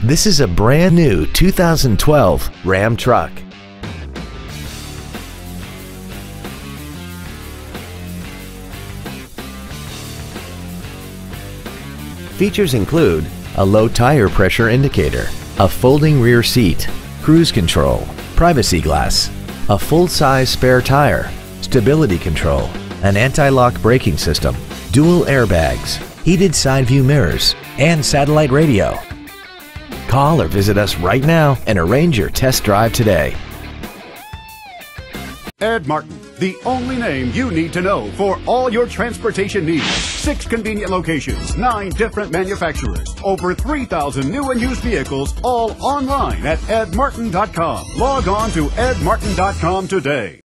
This is a brand new 2012 Ram truck. Features include a low tire pressure indicator, a folding rear seat, cruise control, privacy glass, a full-size spare tire, stability control, an anti-lock braking system, dual airbags, heated side view mirrors, and satellite radio. Call or visit us right now and arrange your test drive today. Ed Martin, the only name you need to know for all your transportation needs. 6 convenient locations, 9 different manufacturers, over 3,000 new and used vehicles, all online at edmartin.com. Log on to edmartin.com today.